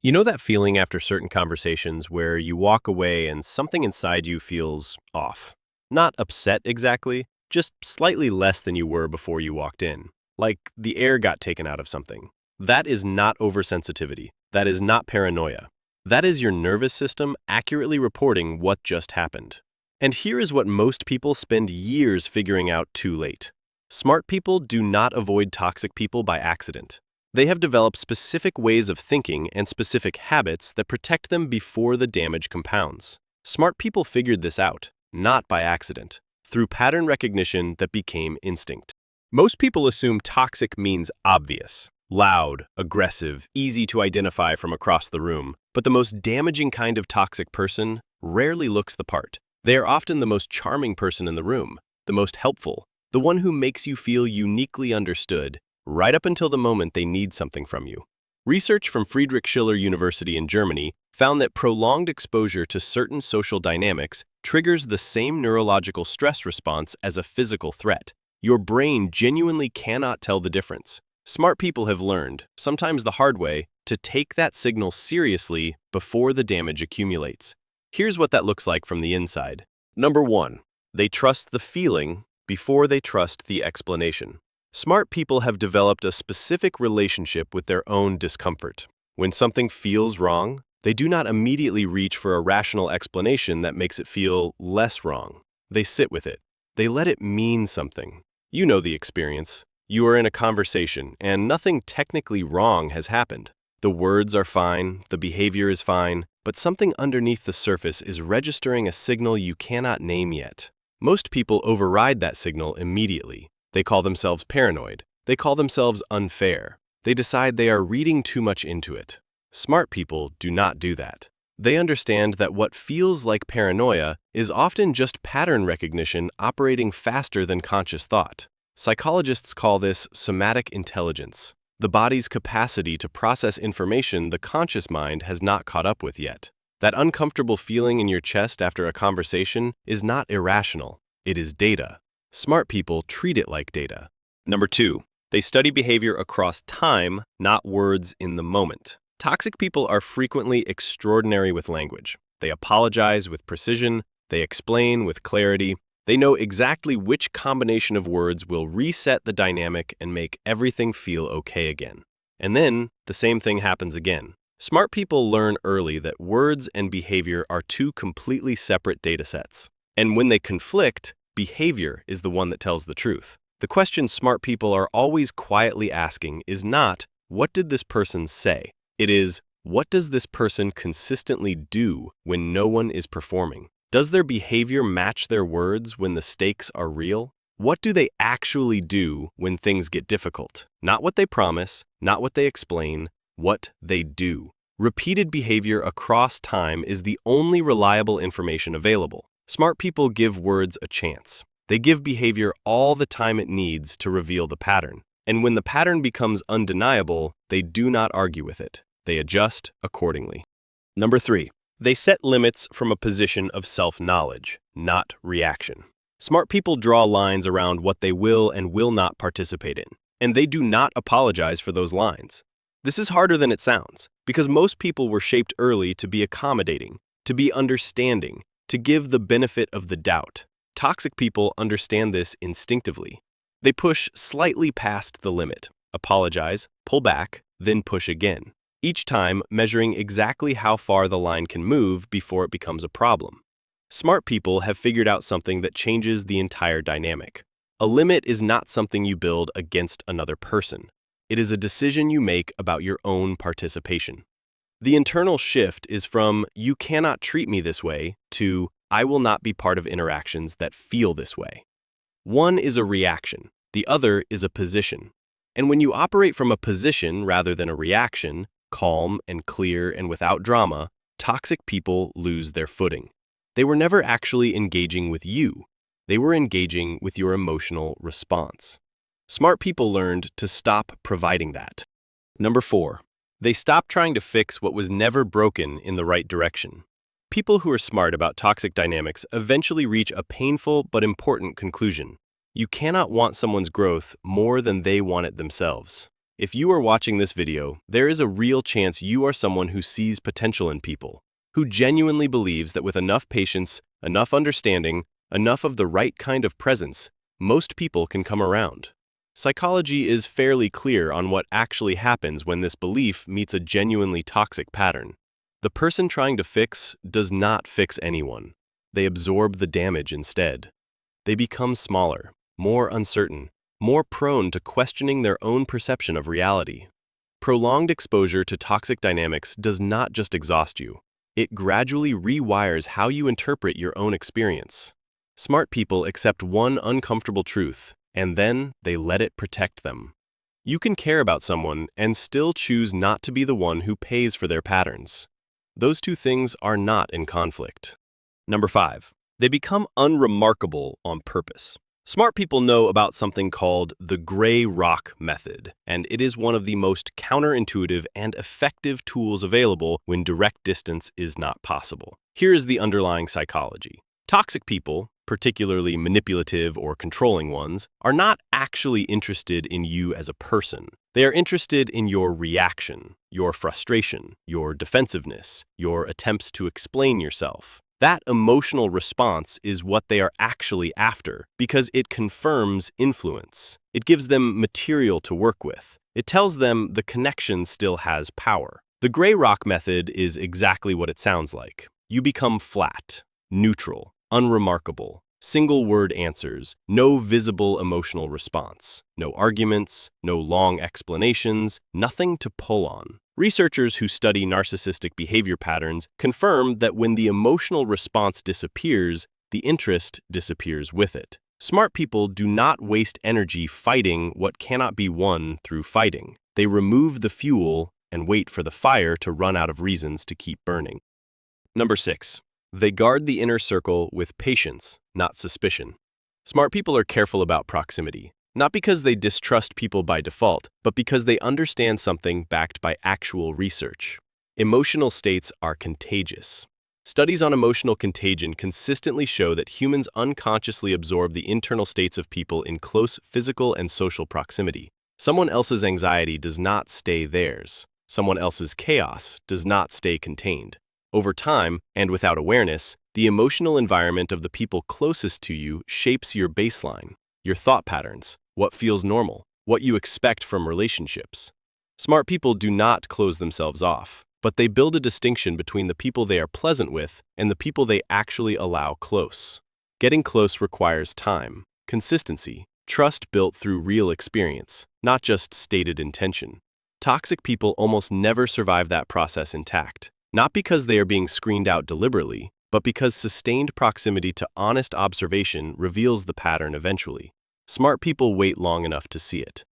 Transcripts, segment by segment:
You know that feeling after certain conversations where you walk away and something inside you feels off? Not upset exactly, just slightly less than you were before you walked in. Like the air got taken out of something. That is not oversensitivity. That is not paranoia. That is your nervous system accurately reporting what just happened. And here is what most people spend years figuring out too late. Smart people do not avoid toxic people by accident. They have developed specific ways of thinking and specific habits that protect them before the damage compounds. Smart people figured this out, not by accident, through pattern recognition that became instinct. Most people assume toxic means obvious, loud, aggressive, easy to identify from across the room, but the most damaging kind of toxic person rarely looks the part. They are often the most charming person in the room, the most helpful, the one who makes you feel uniquely understood, right up until the moment they need something from you. Research from Friedrich Schiller University in Germany found that prolonged exposure to certain social dynamics triggers the same neurological stress response as a physical threat. Your brain genuinely cannot tell the difference. Smart people have learned, sometimes the hard way, to take that signal seriously before the damage accumulates. Here's what that looks like from the inside. Number 1. They trust the feeling before they trust the explanation. Smart people have developed a specific relationship with their own discomfort. When something feels wrong, they do not immediately reach for a rational explanation that makes it feel less wrong. They sit with it. They let it mean something. You know the experience. You are in a conversation, and nothing technically wrong has happened. The words are fine, the behavior is fine, but something underneath the surface is registering a signal you cannot name yet. Most people override that signal immediately. They call themselves paranoid. They call themselves unfair. They decide they are reading too much into it. Smart people do not do that. They understand that what feels like paranoia is often just pattern recognition operating faster than conscious thought. Psychologists call this somatic intelligence, the body's capacity to process information the conscious mind has not caught up with yet. That uncomfortable feeling in your chest after a conversation is not irrational. It is data. Smart people treat it like data. Number 2, they study behavior across time, not words in the moment. Toxic people are frequently extraordinary with language. They apologize with precision. They explain with clarity. They know exactly which combination of words will reset the dynamic and make everything feel okay again. And then the same thing happens again. Smart people learn early that words and behavior are two completely separate data sets. And when they conflict, behavior is the one that tells the truth. The question smart people are always quietly asking is not, what did this person say? It is, what does this person consistently do when no one is performing? Does their behavior match their words when the stakes are real? What do they actually do when things get difficult? Not what they promise, not what they explain, what they do. Repeated behavior across time is the only reliable information available. Smart people give words a chance. They give behavior all the time it needs to reveal the pattern. And when the pattern becomes undeniable, they do not argue with it. They adjust accordingly. Number 3, they set limits from a position of self-knowledge, not reaction. Smart people draw lines around what they will and will not participate in, and they do not apologize for those lines. This is harder than it sounds, because most people were shaped early to be accommodating, to be understanding, to give the benefit of the doubt. Toxic people understand this instinctively. They push slightly past the limit, apologize, pull back, then push again, each time measuring exactly how far the line can move before it becomes a problem. Smart people have figured out something that changes the entire dynamic. A limit is not something you build against another person. It is a decision you make about your own participation. The internal shift is from, you cannot treat me this way, to, I will not be part of interactions that feel this way. One is a reaction, the other is a position. And when you operate from a position rather than a reaction, calm and clear and without drama, toxic people lose their footing. They were never actually engaging with you. They were engaging with your emotional response. Smart people learned to stop providing that. Number 4, they stopped trying to fix what was never broken in the right direction. People who are smart about toxic dynamics eventually reach a painful but important conclusion. You cannot want someone's growth more than they want it themselves. If you are watching this video, there is a real chance you are someone who sees potential in people, who genuinely believes that with enough patience, enough understanding, enough of the right kind of presence, most people can come around. Psychology is fairly clear on what actually happens when this belief meets a genuinely toxic pattern. The person trying to fix does not fix anyone. They absorb the damage instead. They become smaller, more uncertain, more prone to questioning their own perception of reality. Prolonged exposure to toxic dynamics does not just exhaust you. It gradually rewires how you interpret your own experience. Smart people accept one uncomfortable truth, and then they let it protect them. You can care about someone and still choose not to be the one who pays for their patterns. Those two things are not in conflict. Number 5. They become unremarkable on purpose. Smart people know about something called the gray rock method, and it is one of the most counterintuitive and effective tools available when direct distance is not possible. Here is the underlying psychology. Toxic people, particularly manipulative or controlling ones, are not actually interested in you as a person. They are interested in your reaction, your frustration, your defensiveness, your attempts to explain yourself. That emotional response is what they are actually after because it confirms influence. It gives them material to work with. It tells them the connection still has power. The gray rock method is exactly what it sounds like. You become flat, neutral, unremarkable, single-word answers, no visible emotional response, no arguments, no long explanations, nothing to pull on. Researchers who study narcissistic behavior patterns confirm that when the emotional response disappears, the interest disappears with it. Smart people do not waste energy fighting what cannot be won through fighting. They remove the fuel and wait for the fire to run out of reasons to keep burning. Number 6. They guard the inner circle with patience, not suspicion. Smart people are careful about proximity. Not because they distrust people by default, but because they understand something backed by actual research. Emotional states are contagious. Studies on emotional contagion consistently show that humans unconsciously absorb the internal states of people in close physical and social proximity. Someone else's anxiety does not stay theirs. Someone else's chaos does not stay contained. Over time, and without awareness, the emotional environment of the people closest to you shapes your baseline, your thought patterns, what feels normal, what you expect from relationships. Smart people do not close themselves off, but they build a distinction between the people they are pleasant with and the people they actually allow close. Getting close requires time, consistency, trust built through real experience, not just stated intention. Toxic people almost never survive that process intact, not because they are being screened out deliberately, but because sustained proximity to honest observation reveals the pattern eventually. Smart people wait long enough to see it.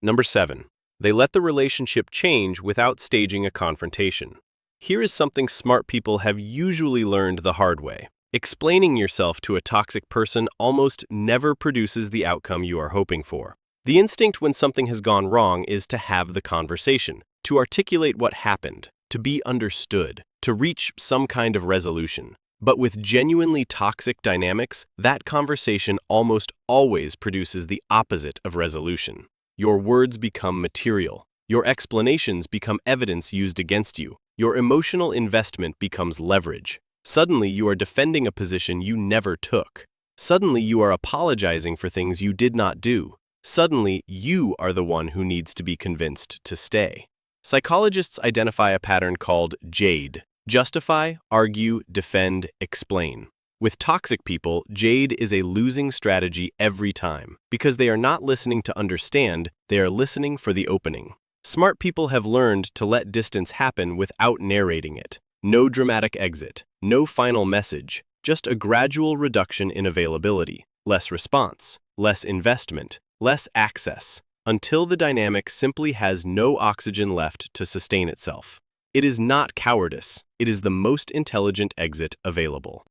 Number 7. They let the relationship change without staging a confrontation. Here is something smart people have usually learned the hard way. Explaining yourself to a toxic person almost never produces the outcome you are hoping for. The instinct when something has gone wrong is to have the conversation, to articulate what happened, to be understood, to reach some kind of resolution. But with genuinely toxic dynamics, that conversation almost always produces the opposite of resolution. Your words become material. Your explanations become evidence used against you. Your emotional investment becomes leverage. Suddenly, you are defending a position you never took. Suddenly, you are apologizing for things you did not do. Suddenly, you are the one who needs to be convinced to stay. Psychologists identify a pattern called JADE. Justify, argue, defend, explain. With toxic people, JADE is a losing strategy every time, because they are not listening to understand, they are listening for the opening. Smart people have learned to let distance happen without narrating it. No dramatic exit, no final message, just a gradual reduction in availability, less response, less investment, less access, until the dynamic simply has no oxygen left to sustain itself. It is not cowardice, it is the most intelligent exit available.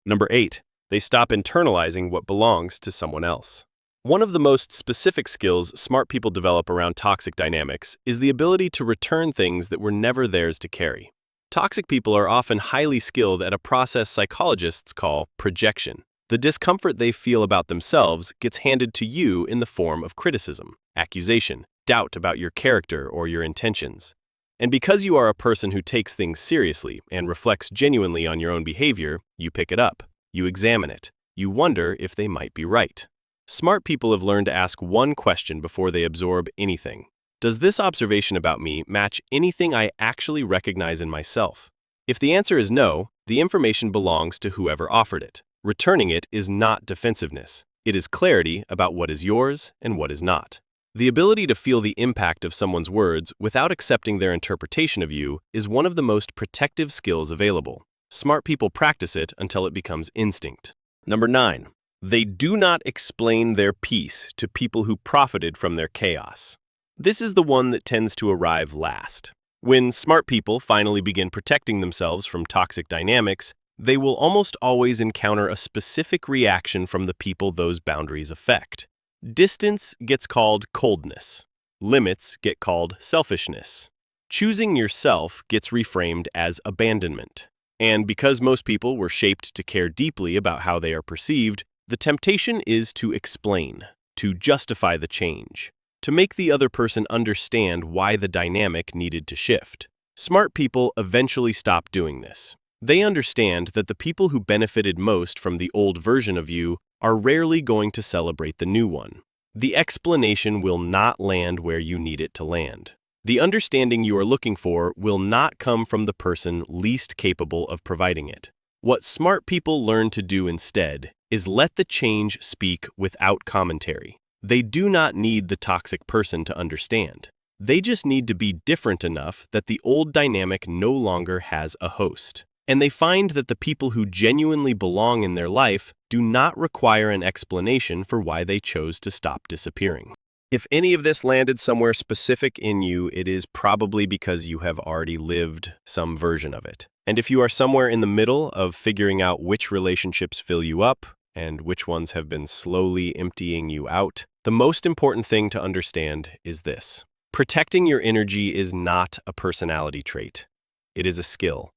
Number 8. They stop internalizing what belongs to someone else. One of the most specific skills smart people develop around toxic dynamics is the ability to return things that were never theirs to carry. Toxic people are often highly skilled at a process psychologists call projection. The discomfort they feel about themselves gets handed to you in the form of criticism, accusation, doubt about your character or your intentions. And because you are a person who takes things seriously and reflects genuinely on your own behavior, you pick it up, you examine it, you wonder if they might be right. Smart people have learned to ask one question before they absorb anything. Does this observation about me match anything I actually recognize in myself? If the answer is no, the information belongs to whoever offered it. Returning it is not defensiveness. It is clarity about what is yours and what is not. The ability to feel the impact of someone's words without accepting their interpretation of you is one of the most protective skills available. Smart people practice it until it becomes instinct. Number 9. They do not explain their peace to people who profited from their chaos. This is the one that tends to arrive last. When smart people finally begin protecting themselves from toxic dynamics, they will almost always encounter a specific reaction from the people those boundaries affect. Distance gets called coldness. Limits get called selfishness. Choosing yourself gets reframed as abandonment. And because most people were shaped to care deeply about how they are perceived, the temptation is to explain, to justify the change, to make the other person understand why the dynamic needed to shift. Smart people eventually stop doing this. They understand that the people who benefited most from the old version of you are rarely going to celebrate the new one. The explanation will not land where you need it to land. The understanding you are looking for will not come from the person least capable of providing it. What smart people learn to do instead is let the change speak without commentary. They do not need the toxic person to understand. They just need to be different enough that the old dynamic no longer has a host. And they find that the people who genuinely belong in their life do not require an explanation for why they chose to stop disappearing. If any of this landed somewhere specific in you, it is probably because you have already lived some version of it. And if you are somewhere in the middle of figuring out which relationships fill you up and which ones have been slowly emptying you out, the most important thing to understand is this. Protecting your energy is not a personality trait. It is a skill.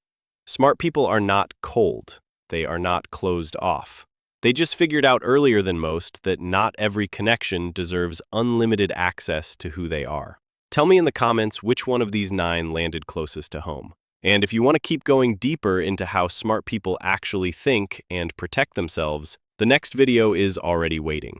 Smart people are not cold. They are not closed off. They just figured out earlier than most that not every connection deserves unlimited access to who they are. Tell me in the comments which one of these 9 landed closest to home. And if you want to keep going deeper into how smart people actually think and protect themselves, the next video is already waiting.